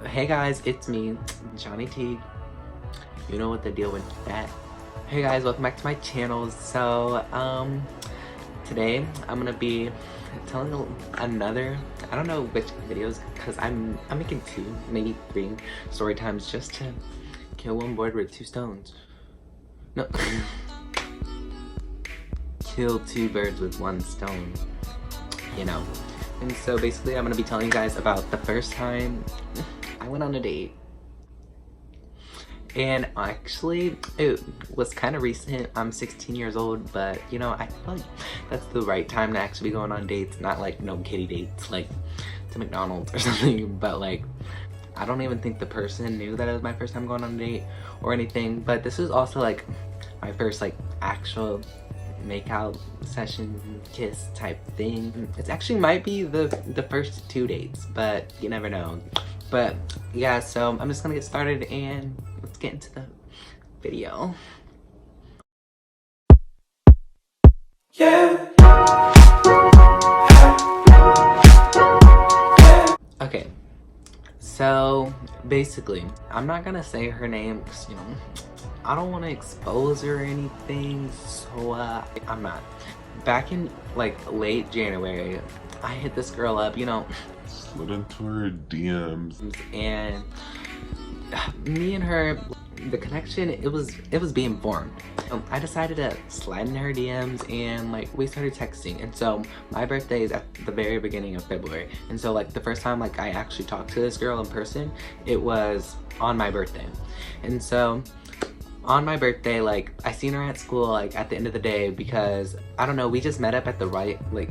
Hey guys, it's me, Johnny T. You know what the deal with that. Hey guys, welcome back to my channel. So, today I'm gonna be telling another, I don't know which videos, because I'm making 2, maybe 3 story times just to kill one bird with 2 stones. No. Kill 2 birds with 1 stone, you know. And so basically I'm gonna be telling you guys about the first time I went on a date. And actually, it was kind of recent. I'm 16 years old, but you know, I feel like that's the right time to actually be going on dates, not like no kitty dates, like to McDonald's or something. But like, I don't even think the person knew that it was my first time going on a date or anything. But this is also like my first like actual makeout session kiss type thing. It actually might be the first 2 dates, but you never know. But yeah, so I'm just gonna get started and let's get into the video. Yeah. Okay, so basically I'm not gonna say her name because, you know, I don't want to expose her or anything, so I'm not. Back in like late January, I hit this girl up, you know, slid into her DMs, and me and her, the connection, it was being formed. I decided to slide in her DMs and like we started texting. And so my birthday is at the very beginning of February, and so like the first time like I actually talked to this girl in person, it was on my birthday. And so on my birthday, like I seen her at school like at the end of the day because I don't know, we just met up at the right, like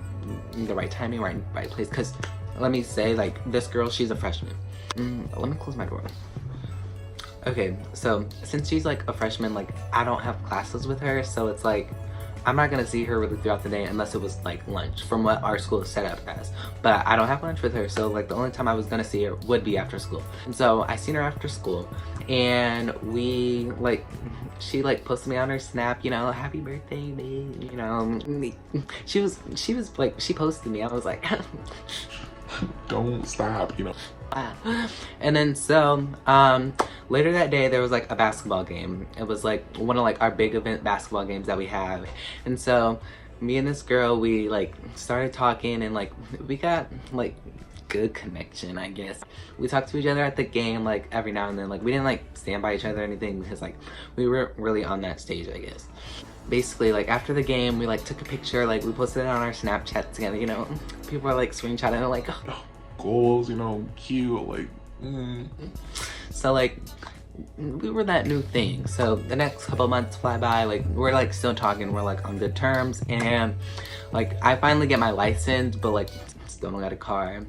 the right timing, right place. Because let me say, like, this girl, she's a freshman. Let me close my door. Okay, so since she's like a freshman, like I don't have classes with her, so it's like I'm not gonna see her really throughout the day unless it was like lunch, from what our school is set up as. But I don't have lunch with her, so like the only time I was gonna see her would be after school. And so I seen her after school, and we like, she like posted me on her Snap, you know, happy birthday, babe, you know. She was like, she posted me, I was like don't stop, you know. And then so later that day there was like a basketball game. It was like one of like our big event basketball games that we have. And so me and this girl, we like started talking and like we got like good connection, I guess. We talked to each other at the game like every now and then. Like we didn't like stand by each other or anything because like we weren't really on that stage, I guess. Basically, like after the game we like took a picture, like we posted it on our Snapchat together, you know. People are like screenshotting it like, oh, goals, you know, cute, like So like we were that new thing. So the next couple months fly by, like we're like still talking, we're like on good terms, and like I finally get my license, but like still don't got a car.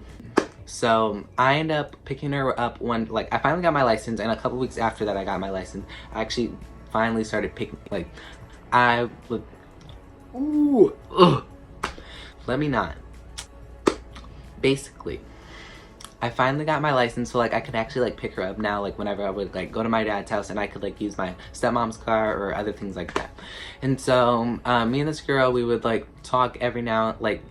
So I end up picking her up one, like I finally got my license, and a couple weeks after that I got my license, I actually finally started picking, like I would, ooh, ugh. Let me not. Basically, I finally got my license, so like I could actually like pick her up now, like whenever I would like go to my dad's house, and I could like use my stepmom's car or other things like that. And so me and this girl, we would like talk every now, like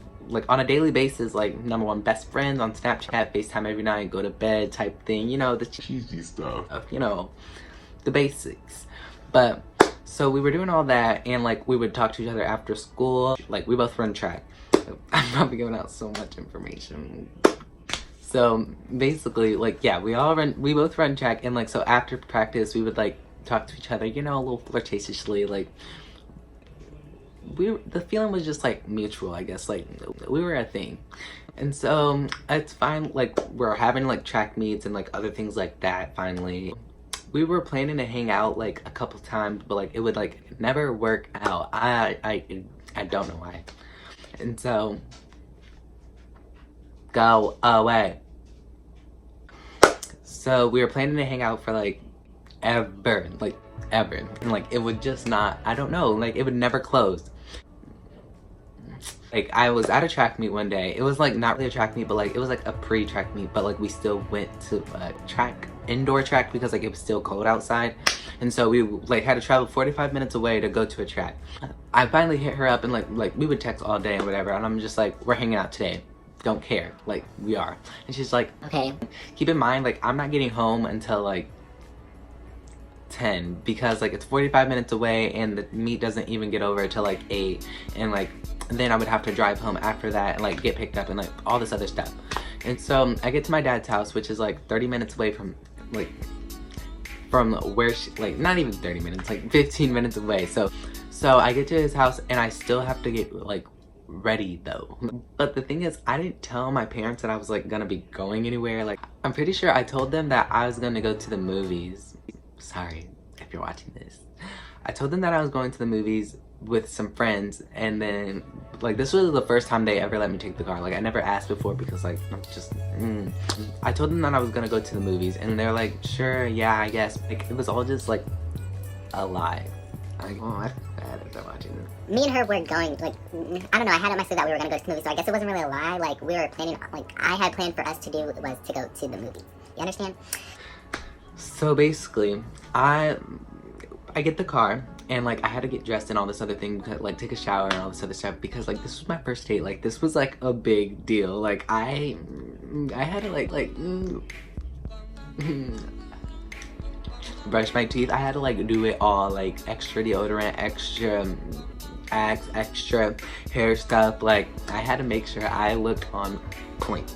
on a daily basis, like number one, best friends on Snapchat, FaceTime every night, go to bed type thing, you know, the cheesy stuff, you know, the basics. But so we were doing all that, and like we would talk to each other after school. Like we both run track. I'm probably giving out so much information. So basically, like, yeah, we both run track, and like so after practice we would like talk to each other, you know, a little flirtatiously. Like the feeling was just like mutual, I guess. Like we were a thing. And so it's fine, like we're having like track meets and like other things like that. Finally we were planning to hang out like a couple times, but like it would like never work out. I don't know why. And so go away. So we were planning to hang out for like ever, and like it would just not, I don't know, like it would never close. Like I was at a track meet one day. It was like not really a track meet, but like it was like a pre-track meet, but like we still went to a track, indoor track, because like it was still cold outside. And so we like had to travel 45 minutes away to go to a track. I finally hit her up, and like we would text all day and whatever, and I'm just like, we're hanging out today. don't care. Like, we are. And she's like, Okay. keep in mind, like, I'm not getting home until like 10 because like it's 45 minutes away and the meet doesn't even get over until like 8, and like then I would have to drive home after that and like get picked up and like all this other stuff. And so I get to my dad's house, which is like 30 minutes away from where she, like not even 30 minutes, like 15 minutes away. So I get to his house and I still have to get like ready though. But the thing is, I didn't tell my parents that I was like gonna be going anywhere. Like, I'm pretty sure I told them that I was gonna go to the movies. Sorry if you're watching this. I told them that I was going to the movies with some friends, and then like this was the first time they ever let me take the car. Like, I never asked before because like I'm just I told them that I was gonna go to the movies, and they're like, sure, yeah, I guess. Like, it was all just like a lie. Like, oh, I feel bad if they're watching this. Me and her were going, like, I don't know, I had it myself that we were going to go to the movie, so I guess it wasn't really a lie. Like, we were planning, like, I had planned for us to do was to go to the movie. You understand? So basically, I get the car, and like I had to get dressed and all this other thing, like take a shower and all this other stuff, because like this was my first date. Like, this was like a big deal. Like, I had to brush my teeth. I had to like do it all, like extra deodorant, extra Axe, extra hair stuff. Like, I had to make sure I looked on point.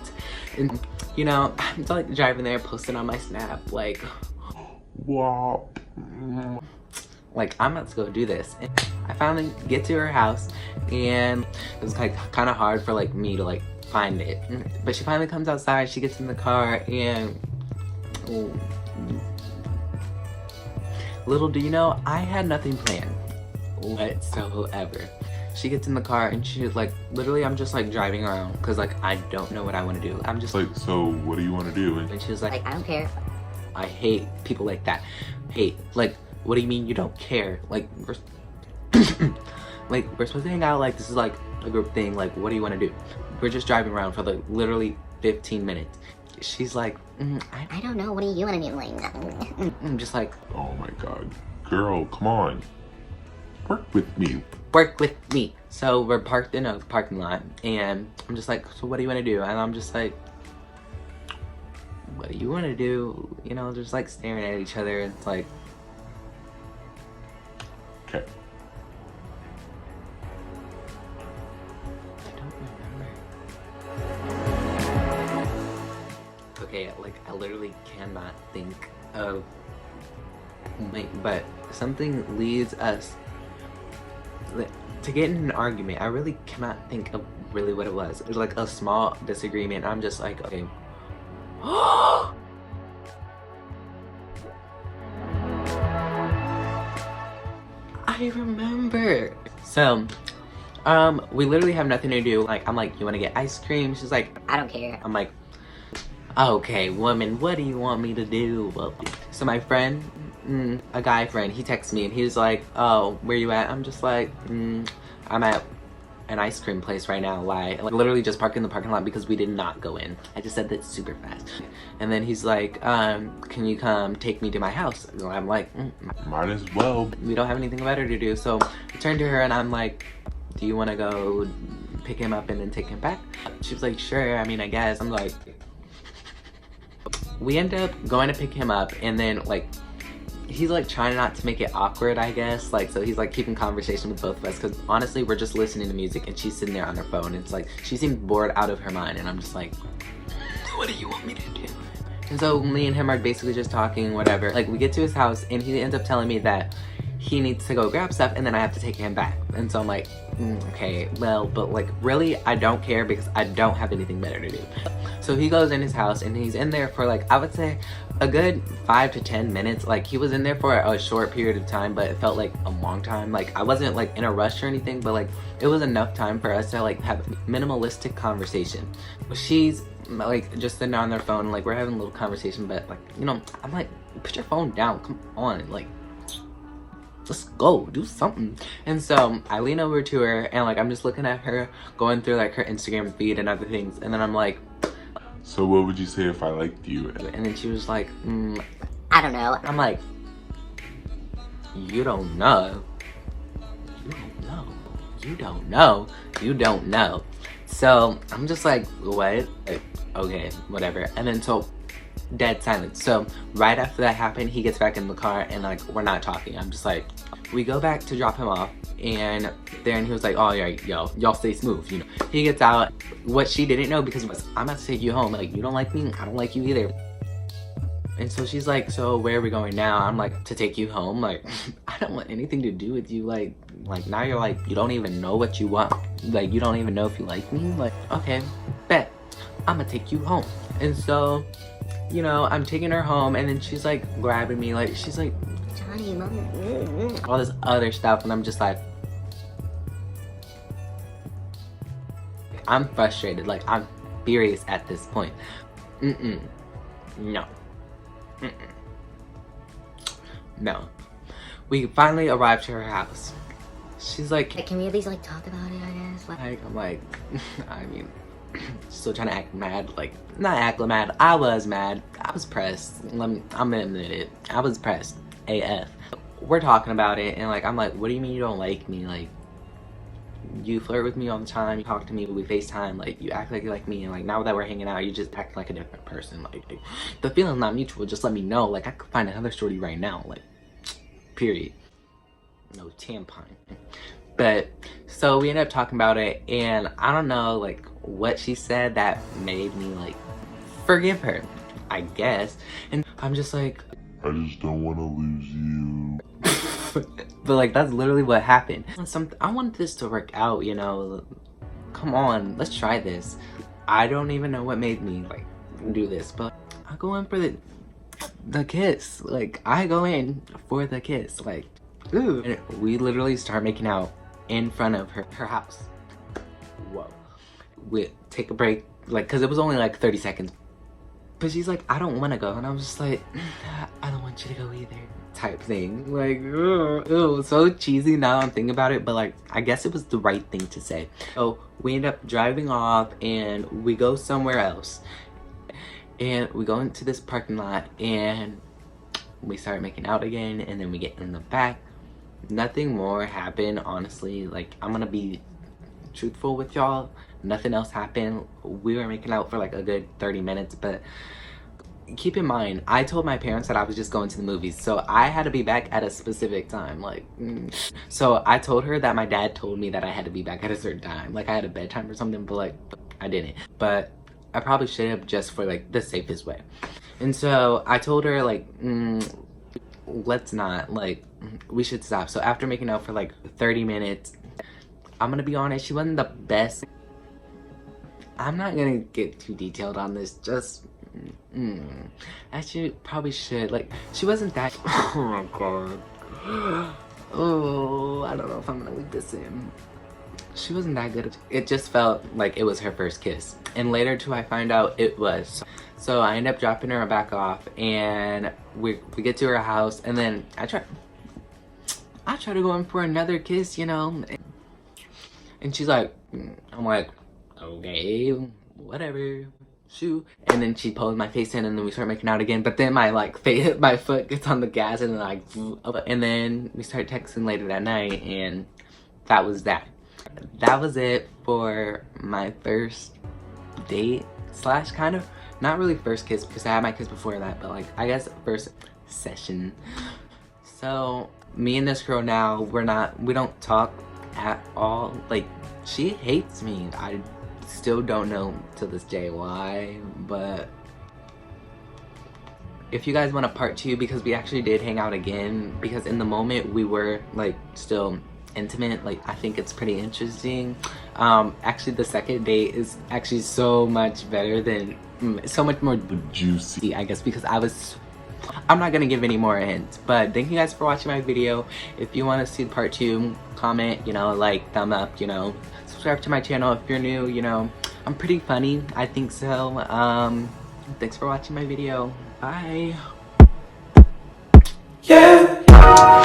And you know, I'm like driving there, posting on my Snap, like, Wow. like I'm about to go do this. And I finally get to her house, and it was like kind of hard for like me to like find it. But she finally comes outside, she gets in the car, and little do you know, I had nothing planned whatsoever. She gets in the car and she's like, literally, I'm just like driving around because like I don't know what I want to do. I'm just Like, so what do you want to do? and she was like, I don't care. I hate people like that. Hate, like, what do you mean you don't care? Like, we're like, we're supposed to hang out, like this is like a group thing. Like, what do you want to do? We're just driving around for like literally 15 minutes. She's like, I don't know, what do you want to do? Like, I'm just like, Oh my god. Girl, come on. Work with me. work with me. So we're parked in a parking lot, and I'm just like, so what do you want to do? And I'm just like, what do you want to do? You know, just like staring at each other. It's like, Okay. I don't remember. Okay, like I literally cannot think of, but something leads us to get in an argument. I really cannot think of really what it was. It was like a small disagreement. I'm just like, okay. I remember. So, we literally have nothing to do. Like, I'm like, you want to get ice cream? She's like, I don't care. I'm like, okay, woman, what do you want me to do? Well, so my friend, a guy friend, he texts me and he was like, oh, where you at? I'm just like, I'm at an ice cream place right now. Why? Like, literally just parked in the parking lot because we did not go in. I just said that super fast. And then he's like, can you come take me to my house? And I'm like, Might as well. we don't have anything better to do. So I turned to her and I'm like, do you want to go pick him up and then take him back? She was like, sure, I mean, I guess. I'm like, we end up going to pick him up, and then like he's like trying not to make it awkward, I guess. Like, so he's like keeping conversation with both of us, because honestly we're just listening to music and she's sitting there on her phone. It's like she seemed bored out of her mind, and I'm just like, what do you want me to do? And so me and him are basically just talking, whatever. Like, we get to his house and he ends up telling me that he needs to go grab stuff and then I have to take him back. And so I'm like, okay, well, but like really I don't care because I don't have anything better to do. So he goes in his house and he's in there for like, I would say a good 5 to 10 minutes. Like, he was in there for a short period of time, but it felt like a long time. Like, I wasn't like in a rush or anything, but like it was enough time for us to like have minimalistic conversation. She's like just sitting on their phone, like we're having a little conversation, but like, you know, I'm like, put your phone down, come on, like let's go do something. And so I lean over to her and like I'm just looking at her going through like her Instagram feed and other things, and then I'm like, So what would you say if I liked you? and then she was like, I don't know. I'm like, you don't know. You don't know. You don't know. You don't know. So I'm just like, what? Like, okay, whatever. And then so dead silence. So right after that happened, he gets back in the car and like we're not talking. I'm just like, we go back to drop him off, and then he was like, oh yeah, y'all stay smooth, you know. He gets out. What she didn't know, because I'm about to take you home, like, you don't like me, I don't like you either. And so she's like, so where are we going now? I'm like, to take you home. Like, I don't want anything to do with you. Like now you're like, you don't even know what you want. Like, you don't even know if you like me. Like, okay, bet, I'm gonna take you home. And so, you know, I'm taking her home, and then she's like grabbing me, like, she's like, Johnny, mom, all this other stuff, and I'm just like, I'm frustrated, like, I'm furious at this point. No. No. We finally arrived to her house. She's like, Can we at least like talk about it, I guess? I'm like, I mean, still trying to act mad. Like, not act mad, I was mad. I was pressed. I'm gonna admit it. I was pressed AF. We're talking about it, and like, I'm like, what do you mean you don't like me? Like, you flirt with me all the time, you talk to me, we FaceTime, like, you act like you like me, and like, now that we're hanging out, you just act like a different person. Like the feeling's not mutual, just let me know. Like, I could find another shorty right now, like, period. No tampon. But so we ended up talking about it, and I don't know like what she said that made me like forgive her, I guess. And I'm just like, I just don't want to lose you. but like, that's literally what happened. I want this to work out, you know. Come on, let's try this. I don't even know what made me like do this, but I go in for the kiss. Like, I go in for the kiss, like, ooh. And we literally start making out in front of her house. Whoa. We take a break, like, cause it was only like 30 seconds. But she's like, I don't want to go, and I was just like, I don't want you to go either, type thing. Like, ew, so cheesy now I'm thinking about it, but like, I guess it was the right thing to say. So we end up driving off, and we go somewhere else, and we go into this parking lot, and we start making out again, and then we get in the back. Nothing more happened, honestly. Like, I'm gonna be truthful with y'all, nothing else happened. We were making out for like a good 30 minutes, but keep in mind, I told my parents that I was just going to the movies, so I had to be back at a specific time. Like, so I told her that my dad told me that I had to be back at a certain time, like I had a bedtime or something, but like, I didn't. But I probably should have, just for like the safest way. And so I told her like, let's not, like, we should stop. So after making out for like 30 minutes, I'm gonna be honest, she wasn't the best. I'm not gonna get too detailed on this, just actually probably should. Like, she wasn't that oh my god. Oh, I don't know if I'm gonna leave this in. She wasn't that good. It just felt like it was her first kiss, and later too I find out it was. So I end up dropping her back off, and we get to her house, and then I try to go in for another kiss, you know, and she's like, I'm like, okay, whatever, shoot. And then she pulls my face in, and then we start making out again, but then my my foot gets on the gas, and then like, and then we start texting later that night, and that was that. That was it for my first date slash kind of, not really first kiss, because I had my kiss before that, but like, I guess first session. So me and this girl now, we don't talk at all. Like, she hates me. I still don't know to this day why, but if you guys want a part 2, because we actually did hang out again, because in the moment we were like still intimate, like, I think it's pretty interesting. Actually the second date is actually so much better than, so much more juicy, I guess, because I'm not gonna give any more hints. But thank you guys for watching my video. If you want to see part 2, comment, you know, like, thumb up, you know, subscribe to my channel if you're new. You know, I'm pretty funny, I think so. Thanks for watching my video. Bye. Yeah.